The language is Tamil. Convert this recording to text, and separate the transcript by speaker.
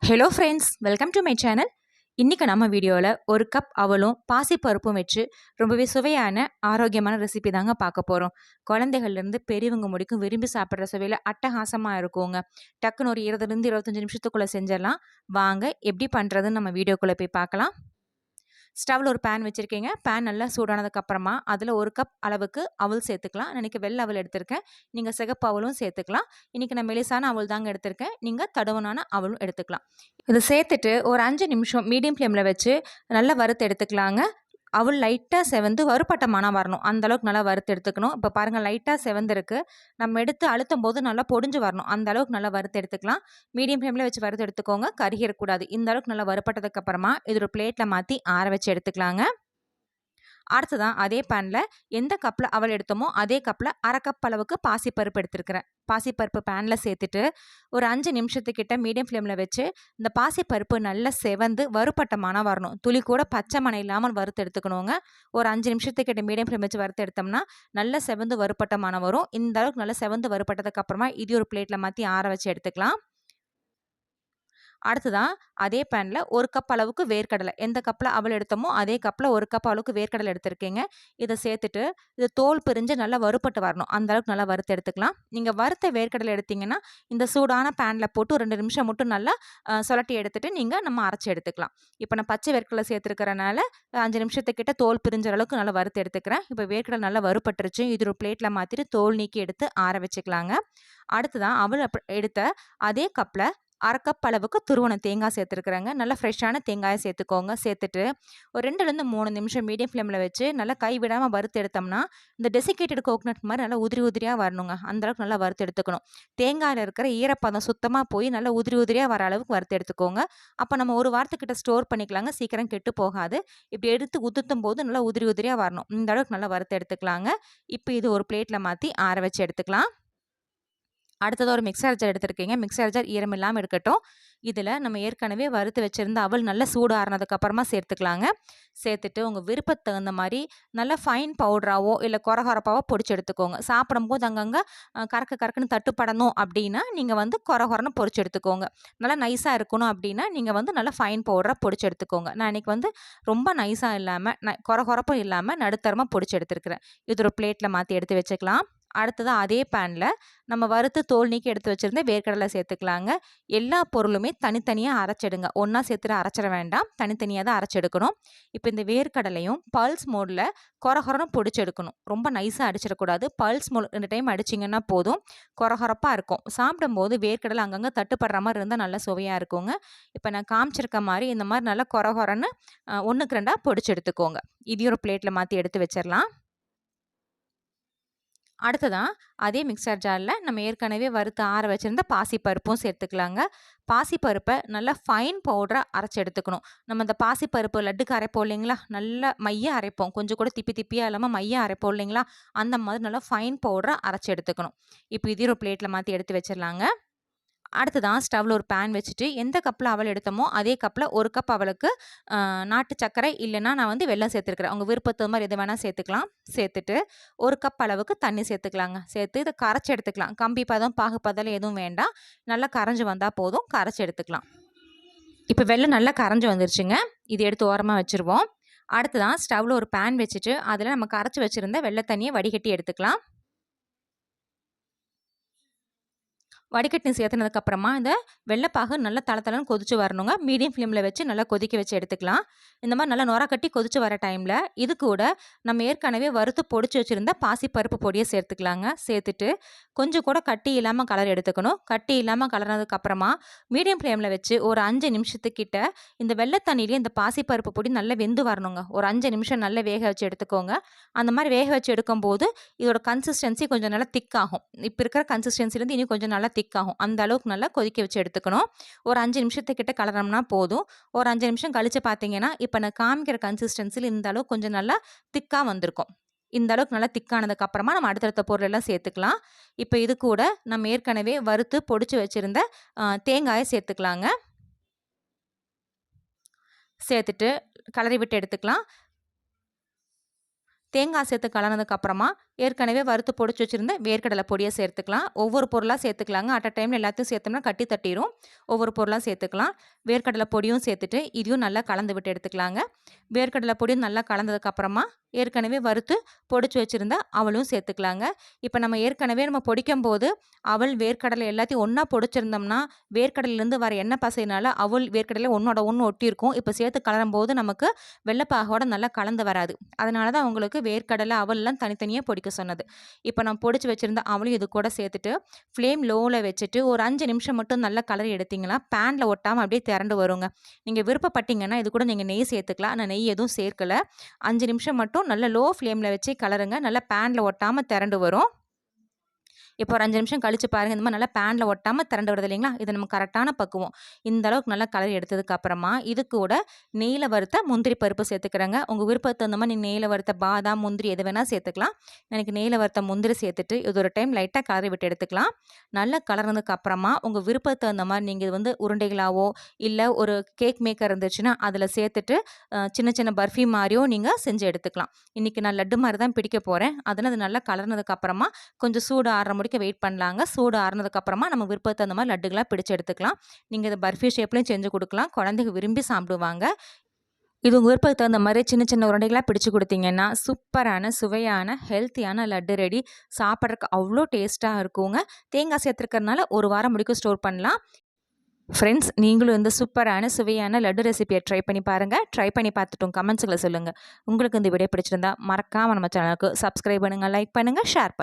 Speaker 1: Hello friends, welcome to my channel. இன்றைக்கி நம்ம வீடியோவில் ஒரு கப் அவலும் பாசிப்பருப்பும் வச்சு ரொம்பவே சுவையான ஆரோக்கியமான ரெசிபி தாங்க பார்க்க போகிறோம். குழந்தைகள்லேருந்து பெரியவங்க முடிக்கும் விரும்பி சாப்பிட்ற சுவையில் அட்டகாசமாக இருக்குங்க. டக்குன்னு ஒரு 20லேருந்து 25 நிமிஷத்துக்குள்ளே செஞ்சிடலாம். வாங்க எப்படி பண்ணுறதுன்னு நம்ம வீடியோக்குள்ளே போய் பார்க்கலாம். ஸ்டவ்வில் ஒரு பேன் வச்சுருக்கீங்க. பேன் நல்லா சூடானதுக்கப்புறமா அதில் ஒரு கப் அளவுக்கு அவல் சேர்த்துக்கலாம். நான் இன்றைக்கி வெள்ளை அவல் எடுத்திருக்கேன். நீங்கள் சிகப்பு அவலும் சேர்த்துக்கலாம். இன்றைக்கி நான் மெலிசான அவல் தாங்க எடுத்திருக்கேன். நீங்கள் தடவனான அவலும் எடுத்துக்கலாம். இதை சேர்த்துட்டு ஒரு 5 நிமிஷம் மீடியம் ஃப்ளேமில் வச்சு நல்லா வறுத்து எடுத்துக்கலாங்க. அவள் லைட்டாக செவந்து வறுபட்ட மணம் வரணும். அந்தளவுக்கு நல்லா வறுத்து எடுத்துக்கணும். இப்போ பாருங்கள், லைட்டாக செவந்திருக்கு. நம்ம எடுத்து அழுத்தும் போது நல்லா பொடிஞ்சு வரணும். அந்த அளவுக்கு நல்லா வறுத்து எடுத்துக்கலாம். மீடியம் ஃப்ளேமில் வச்சு வறுத்து எடுத்துக்கோங்க. கருகிடக்கூடாது. இந்த அளவுக்கு நல்லா வறுபட்டதுக்கப்புறமா இது ஒரு பிளேட்டில் மாற்றி ஆற வச்சு எடுத்துக்கலாங்க. அடுத்ததான் அதே பேனில் எந்த கப்பில் அவல் எடுத்தோமோ அதே கப்பில் அரை கப் அளவுக்கு பாசிப்பருப்பு எடுத்துருக்கிறேன். பாசிப்பருப்பு பேனில் சேர்த்துட்டு ஒரு 5 நிமிஷத்துக்கிட்ட மீடியம் ஃப்ளேமில் வச்சு இந்த பாசிப்பருப்பு நல்லா செவந்து வறுபட்ட மணம் வரணும். துளி கூட பச்சை மணம் இல்லாமல் வறுத்து எடுத்துக்கணுங்க. ஒரு 5 நிமிஷத்துக்கிட்ட மீடியம் ஃப்ளேம் வச்சு வறுத்து எடுத்தோம்னா நல்லா செவந்து வறுபட்ட மணம் வரும். இந்த அளவுக்கு நல்லா செவந்து வறுபட்டதுக்கப்புறமா இது ஒரு பிளேட்டில் மாற்றி ஆற வச்சு எடுத்துக்கலாம். அடுத்ததான் அதே பேனில் ஒரு கப் அளவுக்கு வேர்க்கடலை, எந்த கப்பில் அவல் எடுத்தோமோ அதே கப்பில் ஒரு கப் அளவுக்கு வேர்க்கடலை எடுத்துருக்கீங்க. இதை சேர்த்துட்டு இது தோல் பிரிஞ்சு நல்லா வறுபட்டு வரணும். அந்த அளவுக்கு நல்லா வறுத்து எடுத்துக்கலாம். நீங்கள் வறுத்த வேர்க்கடலை எடுத்தீங்கன்னா இந்த சூடான பேனில் போட்டு ஒரு 2 நிமிஷம் மட்டும் நல்லா சுலட்டி எடுத்துட்டு நம்ம அரைச்சி எடுத்துக்கலாம். இப்போ நான் பச்சை வேர்க்கடலை சேர்த்துருக்கிறனால 5 நிமிஷத்துக்கிட்ட தோல் பிரிஞ்ச அளவுக்கு நல்லா வறுத்து எடுத்துக்கிறேன். இப்போ வேர்க்கடலை நல்லா வறுபட்டுருச்சு. இது ஒரு பிளேட்டில் மாற்றிட்டு தோல் நீக்கி எடுத்து ஆற வச்சுக்கலாங்க. அடுத்ததான் அவல் எடுத்த அதே கப்பில் அரை கப் அளவுக்கு துருவன தேங்காய் சேர்த்துருக்குறேங்க. நல்லா ஃப்ரெஷ்ஷான தேங்காயை சேர்த்துக்கோங்க. சேர்த்துட்டு ஒரு 2லேருந்து 3 நிமிஷம் மீடியம் ஃப்ளேமில் வச்சு நல்லா கை விடாமல் வறுத்து எடுத்தோம்னா இந்த டெசிகேட்டட் கோகனட் மாதிரி நல்லா உதிரி உதிரியாக வரணுங்க. அந்தளவுக்கு நல்லா வறுத்து எடுத்துக்கணும். தேங்காயில் இருக்கிற ஈரப்பதம் சுத்தமாக போய் நல்லா உதிரி உதிரியாக வர அளவுக்கு வறுத்து எடுத்துக்கோங்க. அப்போ நம்ம ஒரு வாரத்துக்கிட்ட ஸ்டோர் பண்ணிக்கலாங்க. சீக்கிரம் கெட்டு போகாது. இப்படி எடுத்து உதுத்தும் போது நல்லா உதிரி உதிரியாக வரணும். இந்த அளவுக்கு நல்லா வறுத்து எடுத்துக்கலாங்க. இப்போ இது ஒரு பிளேட்டில் மாற்றி ஆற வச்சு எடுத்துக்கலாம். அடுத்தது ஒரு மிக்சர் ஜார் எடுத்துருக்கீங்க. மிக்சர் ஜார் ஈரம் இல்லாமல் இருக்கட்டும். இதில் நம்ம ஏற்கனவே வறுத்து வச்சுருந்த அவல் நல்லா சூடு ஆறுனதுக்கப்புறமா சேர்த்துக்கலாங்க. சேர்த்துட்டு உங்கள் விருப்பத்துக்கு தகுந்த மாதிரி நல்லா ஃபைன் பவுடராகவோ இல்லை கொரகொரப்பாவோ பொடிச்சு எடுத்துக்கோங்க. சாப்பிடும்போது அங்கங்கே கறக்குன்னு தட்டுப்படணும் அப்படின்னா நீங்கள் கொரகொரன்னு பொடிச்சு எடுத்துக்கோங்க. நல்லா நைஸாக இருக்கணும் அப்படின்னா நீங்கள் நல்லா ஃபைன் பவுடராக பொடிச்சு எடுத்துக்கோங்க. நான் இன்றைக்கி ரொம்ப நைஸாக இல்லாமல் கொரகொரப்பும் இல்லாமல் நடுத்தரமாக பொடிச்சு எடுத்துருக்கிறேன். இது ஒரு பிளேட்டில் மாற்றி எடுத்து வச்சுக்கலாம். அடுத்தது அதே பேனில் நம்ம வறுத்து தோல் நீக்கி எடுத்து வச்சுருந்த வேர்க்கடலை சேர்த்துக்கலாங்க. எல்லா பொருளுமே தனித்தனியாக அரைச்சிடுங்க. ஒன்றா சேர்த்துட்டு அரைச்சிட வேண்டாம். தனித்தனியாக தான் அரைச்செடுக்கணும். இப்போ இந்த வேர்க்கடலையும் பல்ஸ் மோடில் கொரகொரன்னு பொடிச்சு எடுக்கணும். ரொம்ப நைஸாக அடிச்சிடக்கூடாது. பல்ஸ் மோட் 2 டைம் அடிச்சிங்கன்னா போதும். கொரகொரப்பாக இருக்கும். சாப்பிடும்போது வேர்க்கடலை அங்கங்கே தட்டுப்படுற மாதிரி இருந்தால் நல்லா சுவையாக இருக்குங்க. இப்போ நான் காமிச்சிருக்க மாதிரி இந்த மாதிரி நல்லா கொரகொரன்னு 1க்கு 2 பொடிச்சு எடுத்துக்கோங்க. இதையும் ஒரு பிளேட்டில் மாற்றி எடுத்து வச்சிடலாம். அடுத்ததான் அதே மிக்சர் ஜாரில் நம்ம ஏற்கனவே வறுத்து ஆற வச்சுருந்த பாசிப்பருப்பும் சேர்த்துக்கலாங்க. பாசிப்பருப்பை நல்லா ஃபைன் பவுடராக அரைச்சி எடுத்துக்கணும். நம்ம இந்த பாசிப்பருப்பு லட்டுக்கு அரைப்போம் இல்லைங்களா, நல்லா மையாக அரைப்போம். கொஞ்சம் கூட திப்பியாக இல்லாமல் மையாக அரைப்போம் இல்லைங்களா, அந்த மாதிரி நல்லா ஃபைன் பவுடராக அரைச்சி எடுத்துக்கணும். இப்போ இதையும் ஒரு பிளேட்டில் மாற்றி எடுத்து வச்சிடலாங்க. அடுத்ததான் ஸ்டவ்வில் ஒரு பேன் வச்சுட்டு எந்த கப்பில் அவல் எடுத்தோமோ அதே கப்பில் ஒரு கப் அவலுக்கு நாட்டு சர்க்கரை இல்லைன்னா நான் வெல்லம் சேர்த்துருக்கிறேன். அவங்க விருப்பத்து மாதிரி எது வேணால் சேர்த்துக்கலாம். சேர்த்துட்டு ஒரு கப் அளவுக்கு தண்ணி சேர்த்துக்கலாங்க. சேர்த்து இதை கரைச்சி எடுத்துக்கலாம். கம்பி பதம் பாகு பதம் எதுவும் வேண்டாம். நல்லா கரைஞ்சி வந்தால் போதும். கரைச்சி எடுத்துக்கலாம். இப்போ வெல்லம் நல்லா கரைஞ்சி வந்துருச்சுங்க. இது எடுத்து ஓரமாக வச்சுருவோம். அடுத்ததான் ஸ்டவ்வில் ஒரு பேன் வச்சுட்டு அதில் நம்ம கரைச்சி வச்சுருந்த வெள்ளை தண்ணியை வடிகட்டி எடுத்துக்கலாம். வடிகட்டி சேர்த்துனதுக்கப்புறமா இந்த வெள்ளைப்பாகு நல்லா தளன்னு கொதிச்சு வரணுங்க. மீடியம் ஃப்ளேமில் வச்சு நல்லா கொதிக்க வச்சு எடுத்துக்கலாம். இந்த மாதிரி நல்லா நுர கட்டி கொதிச்சு வர டைமில் இது கூட நம்ம ஏற்கனவே வறுத்து பொடிச்சு வச்சுருந்த பாசிப்பருப்பு பொடியை சேர்த்துக்கலாங்க. சேர்த்துட்டு கொஞ்சம் கூட கட்டி இல்லாமல் கலர் எடுத்துக்கணும். கட்டி இல்லாமல் கலர்னதுக்கப்புறமா மீடியம் ஃப்ளேமில் வச்சு ஒரு 5 நிமிஷத்துக்கிட்ட இந்த வெள்ளை தண்ணியிலே இந்த பாசிப்பருப்பு பொடி நல்லா வெந்து வரணுங்க. ஒரு 5 நிமிஷம் நல்லா வேக வச்சு எடுத்துக்கோங்க. அந்த மாதிரி வேக வச்சு எடுக்கும்போது இதோட கன்சிஸ்டன்சி கொஞ்சம் நல்லா திக்காகும். இப்போ இருக்கிற கன்சிஸ்டன்சிலேருந்து இன்னும் கொஞ்சம் நல்லா திக்காகும். அந்த அளவுக்கு நல்லா கொதிக்க வச்சு எடுத்துக்கணும். ஒரு 5 நிமிஷத்துக்கிட்ட கலரம்னா போதும். ஒரு 5 நிமிஷம் கழித்து பார்த்தீங்கன்னா இப்போ நான் காமிக்கிற கன்சிஸ்டன்சியில் இந்த அளவுக்கு கொஞ்சம் நல்லா திக்காக வந்திருக்கும். இந்த அளவுக்கு நல்லா திக்கானதுக்கப்புறமா நம்ம அடுத்தடுத்த பொருளெல்லாம் சேர்த்துக்கலாம். இப்போ இது கூட நம்ம ஏற்கனவே வறுத்து பொடிச்சு வச்சுருந்த தேங்காயை சேர்த்துக்கலாங்க. சேர்த்துட்டு கலரி விட்டு எடுத்துக்கலாம். தேங்காய் சேர்த்து கலந்ததுக்கப்புறமா ஏற்கனவே வறுத்து பொடிச்சு வச்சுருந்த வேர்க்கடலை பொடியை சேர்த்துக்கலாம். ஒவ்வொரு பொருளாக சேர்த்துக்கலாங்க. அட் அ டைமில் எல்லாத்தையும் சேர்த்தோம்னா கட்டி தட்டிடும். ஒவ்வொரு பொருளாக சேர்த்துக்கலாம். வேர்க்கடலை பொடியும் சேர்த்துட்டு இதையும் நல்லா கலந்து விட்டு எடுத்துக்கலாங்க. வேர்க்கடலை பொடியும் நல்லா கலந்ததுக்கப்புறமா ஏற்கனவே வறுத்து பொடிச்சு வச்சுருந்த அவளும் சேர்த்துக்கலாங்க. இப்போ நம்ம பொடிக்கும் போது அவல் வேர்க்கடலை எல்லாத்தையும் ஒன்றா பொடிச்சிருந்தோம்னா வேர்க்கடலையிலேருந்து வர எண்ணெய் பசையினால அவல் வேர்க்கடலை ஒன்றோட ஒன்று ஒட்டியிருக்கும். இப்போ சேர்த்து கலரும் போது நமக்கு வெள்ளைப்பாகோட நல்லா கலந்து வராது. அதனால தான் உங்களுக்கு வேர்க்கடலை அவல்லாம் தனித்தனியாக பொடிக்க சொன்னது. இப்போ நான் பொடிச்சு வச்சுருந்த அவளையும் இது கூட சேர்த்துட்டு ஃப்ளேம் லோவில் வச்சுட்டு ஒரு 5 நிமிஷம் மட்டும் நல்லா கலரி எடுத்திங்கன்னா பேனில் ஒட்டாமல் அப்படியே திரண்டு வருங்க. நீங்கள் விருப்பப்பட்டீங்கன்னா இது கூட நீங்கள் நெய் சேர்த்துக்கலாம். நான் நெய் எதுவும் சேர்க்கலை. 5 நிமிஷம் மட்டும் நல்லா லோ ஃப்ளேமில் வச்சு கலருங்க. நல்லா பேனில் ஒட்டாமல் திரண்டு வரும். இப்போ ஒரு 5 நிமிஷம் கழிச்சு பாருங்கள். இந்த மாதிரி நல்லா பேனில் ஒட்டாமல் திரண்டு வருது இல்லைங்களா? இது நம்ம கரெக்டான பக்குவம். இந்த அளவுக்கு நல்லா கலரி எடுத்ததுக்கப்புறமா இது கூட நெய்யில் வறுத்த முந்திரி பருப்பு சேர்த்துக்கிறேங்க. உங்கள் விருப்பத்துக்கு தகுந்த மாதிரி நெய்யில் வறுத்த பாதாம் முந்திரி எது வேணால் சேர்த்துக்கலாம். எனக்கு நெய்யில் வறுத்த முந்திரி சேர்த்துட்டு இது ஒரு டைம் லைட்டாக கலரி விட்டு எடுத்துக்கலாம். நல்லா கலர்னதுக்கப்புறமா உங்கள் விருப்பத்துக்கு தகுந்த மாதிரி நீங்கள் இது உருண்டைகளாவோ இல்லை ஒரு கேக் மேக்கர் இருந்துச்சுன்னா அதில் சேர்த்துட்டு சின்ன சின்ன பர்ஃபி மாதிரியோ நீங்கள் செஞ்சு எடுத்துக்கலாம். இன்றைக்கி நான் லட்டு மாதிரி தான் பிடிக்க போகிறேன். அதில் அது நல்லா கலர்னதுக்கப்புறமா கொஞ்சம் சூடு ஆறுற முடிக்க வெயிட் பண்ணலாங்க. சூடு ஆறுனதுக்கப்புறமா நம்ம விருப்பத்தை அந்த மாதிரி லட்டுகளாக பிடிச்சு எடுத்துக்கலாம். நீங்கள் இதை பர்ஃபி ஷேப்லையும் செஞ்சு கொடுக்கலாம். குழந்தைங்க விரும்பி சாப்பிடுவாங்க. இது உங்கள் விருப்பத்துக்கு தகுந்த மாதிரி சின்ன சின்ன உருண்டைகளாக பிடிச்சு கொடுத்தீங்கன்னா சூப்பரான சுவையான ஹெல்த்தியான லட்டு ரெடி. சாப்பிட்றதுக்கு அவ்வளோ டேஸ்ட்டாக இருக்குங்க. தேங்காய் சேர்த்துருக்கறனால ஒரு வாரம் முடிக்கும் ஸ்டோர் பண்ணலாம். ஃப்ரெண்ட்ஸ், நீங்களும் இந்த சூப்பரான சுவையான லட்டு ரெசிபியை ட்ரை பண்ணி பாருங்கள். ட்ரை பண்ணி பார்த்துட்டும் கமெண்ட்ஸுகளை சொல்லுங்கள். உங்களுக்கு இந்த வீடியோ பிடிச்சிருந்தா மறக்காமல் நம்ம சேனலுக்கு சப்ஸ்கிரைப் பண்ணுங்கள், லைக் பண்ணுங்கள், ஷேர் பண்ணுங்கள்.